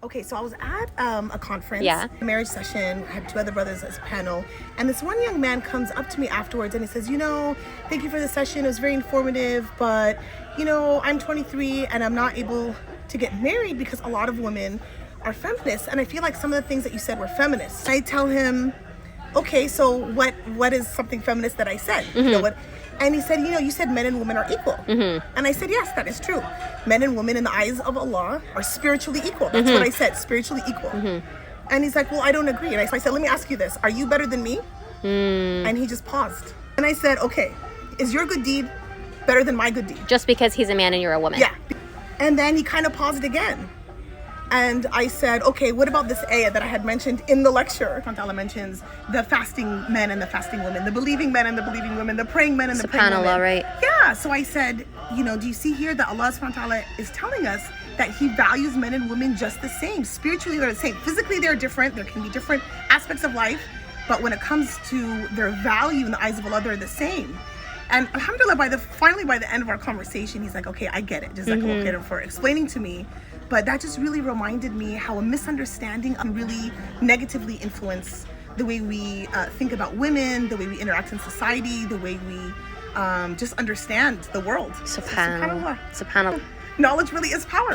Okay, so I was at a conference, Yeah. a marriage session. I had two other brothers as a panel, and this one young man comes up to me afterwards and he says, thank you for the session. It was very informative, but, I'm 23 and I'm not able to get married because a lot of women are feminists, and I feel like some of the things that you said were feminist. I tell him, okay, so what is something feminist that I said? What? And he said, you said men and women are equal. And I said, yes, that is true. Men and women in the eyes of Allah are spiritually equal. That's what I said, spiritually equal. And he's like, well, I don't agree. And I said, let me ask you this. Are you better than me? And he just paused. And I said, okay, is your good deed better than my good deed? Just because he's a man and you're a woman. Yeah. And then he kind of paused again. And I said, okay, what about this ayah that I had mentioned in the lecture? Allah mentions the fasting men and the fasting women, the believing men and the believing women, the praying men and the praying women. SubhanAllah, right? Yeah, so I said, do you see here that Allah subhanahu wa ta'ala is telling us that He values men and women just the same? Spiritually, they're the same. Physically, they're different. There can be different aspects of life. But when it comes to their value in the eyes of Allah, they're the same. And alhamdulillah, finally by the end of our conversation, he's like, okay, I get it. Just like, okay, for explaining to me. But that just really reminded me how a misunderstanding can really negatively influence the way we think about women, the way we interact in society, the way we just understand the world. SubhanAllah. SubhanAllah. Knowledge really is power.